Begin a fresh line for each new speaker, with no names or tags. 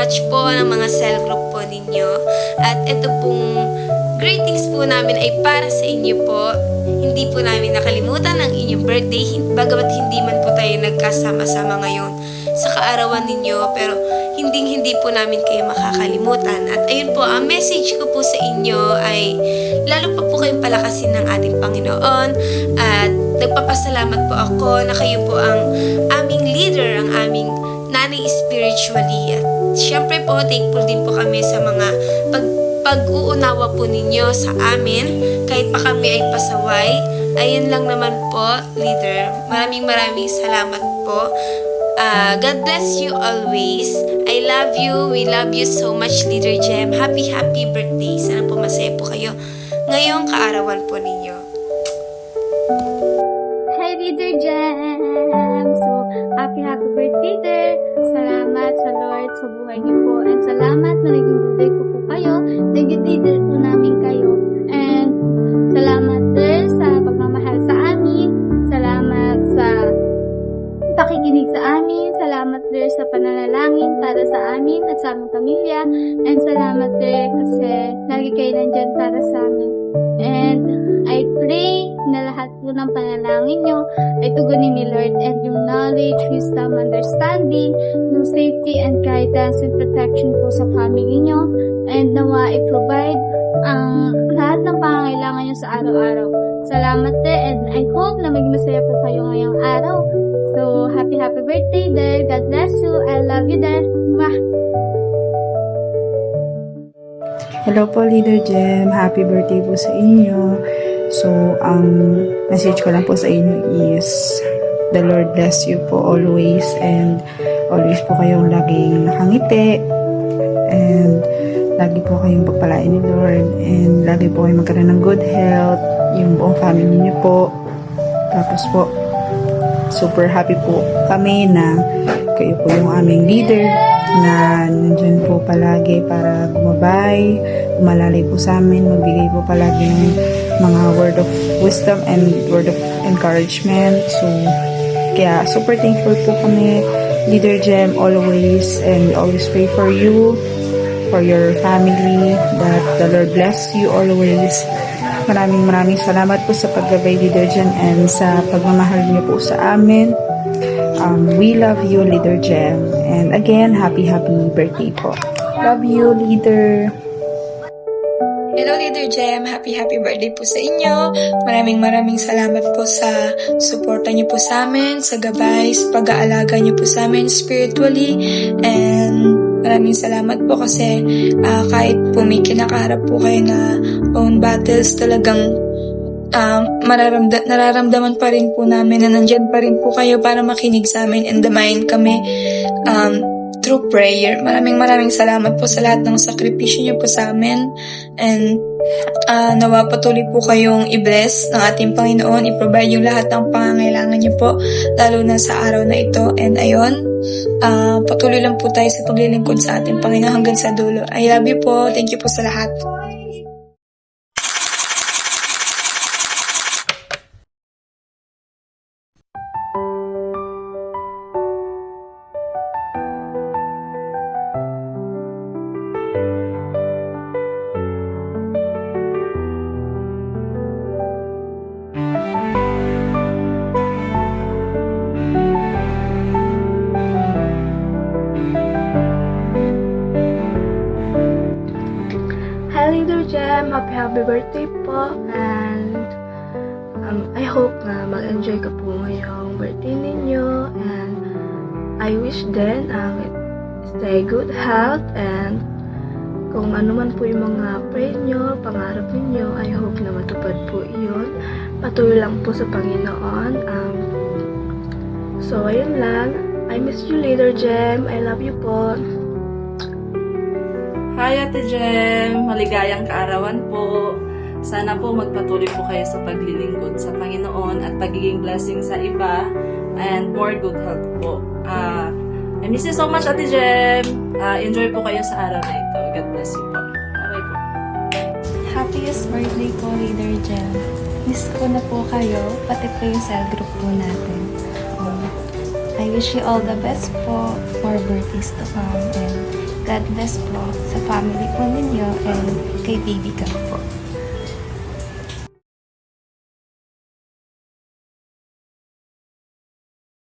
much po ng mga cell group po ninyo. At ito pong greetings po namin ay para sa inyo po. Hindi po namin nakalimutan ang inyong birthday, bagamat hindi man po tayo nagkasama-sama ngayon sa kaarawan ninyo, pero hindi po namin kayo makakalimutan. At ayun po, ang message ko po sa inyo ay lalo pa po kayong palakasin ng ating Panginoon. At nagpapasalamat po ako na kayo po ang aming leader, ang aming nanay spiritually. At syempre po, thankful din po kami sa mga pag-uunawa po ninyo sa amin, kahit pa kami ay pasaway. Ayun lang naman po, leader. Maraming salamat po. God bless you always. I love you. We love you so much, Leader Jem. Happy birthday. Sana po masaya po kayo ngayong kaarawan po ninyo.
Hi, Leader Jem! So, happy birthday, Leader! Salamat sa Lord sa buhay niyo po. And salamat na naging leader ko po kayo. Naging leader po namin kayo. And salamat, Leader, sa pagmamahal sa amin. Salamat sa pakikinig sa amin. Salamat, Leader, sa pananalangin para sa amin at sa aming pamilya. And salamat, Leader, kasi lagi kayo nandyan para sa amin. And I pray na lahat po ng panalangin nyo ay tugunin ni Lord, and yung knowledge, wisdom, understanding, yung safety and guidance and protection po sa family nyo, and nawa i-provide ang lahat ng pangangailangan nyo sa araw-araw. Salamat, Sir, and I hope na maging masaya po kayo ngayong araw. So, happy birthday, Sir. God bless you. I love you, Sir. Mwah!
Hello po, Leader Jem. Happy birthday po sa inyo. So, ang message ko lang po sa inyo is the Lord bless you po always, and always po kayong laging nakangiti, and lagi po kayong pagpalain ni Lord, and lagi po kayong magkaroon ng good health, yung buong family niyo po. Tapos po, super happy po kami na kayo po yung aming leader na nandiyan po palagi para gumabay, umalalay po sa amin, magbigay po palagi ng mga word of wisdom and word of encouragement. So, kaya super thankful po kami, Leader Jem, always, and we always pray for you, for your family, that the Lord bless you always. Maraming salamat po sa paggabay, Leader Jem, and sa pagmamahal niyo po sa amin. We love you, Leader Jem. And again, happy birthday po. Love you, Leader.
Hello, Leader Jem. Happy birthday po sa inyo. Maraming salamat po sa suporta niyo po sa amin, sa gabay, sa pag-aalaga niyo po sa amin spiritually. And maraming salamat po kasi kahit po may kinakaharap po kayo na own battles, talagang nararamdaman pa rin po namin na nandyan pa rin po kayo para makinig sa amin and damayin kami through prayer. Maraming salamat po sa lahat ng sakripisyo niyo po sa amin, and nawa patuloy po kayong i-bless ng ating Panginoon, i-provide yung lahat ng pangangailangan niyo po, lalo na sa araw na ito. And ayun, patuloy lang po tayo sa paglilingkod sa ating Panginoon hanggang sa dulo. I love you po. Thank you po sa lahat.
Hi, Leader Jem. Happy birthday po. And I hope na mag-enjoy ka po ngayong birthday ninyo. And I wish din stay good health, and kung ano man po yung mga pray nyo, pangarap ninyo, I hope na matupad po iyon. Patuloy lang po sa Panginoon. So, ayun lang. I miss you, Leader Jem. I love you po.
Hi, Ate Jem! Maligayang kaarawan po. Sana po magpatuloy po kayo sa paglilingkod sa Panginoon at pagiging blessing sa iba, and more good health po. I miss you so much, Ate Jem! Enjoy po kayo sa araw na ito. God bless you po. Bye po.
Happiest birthday po, Leader Jem. Miss ko na po kayo, pati po yung cell group po natin. I wish you all the best po for birthdays to come, and God bless po sa family po ninyo and kay baby ka po.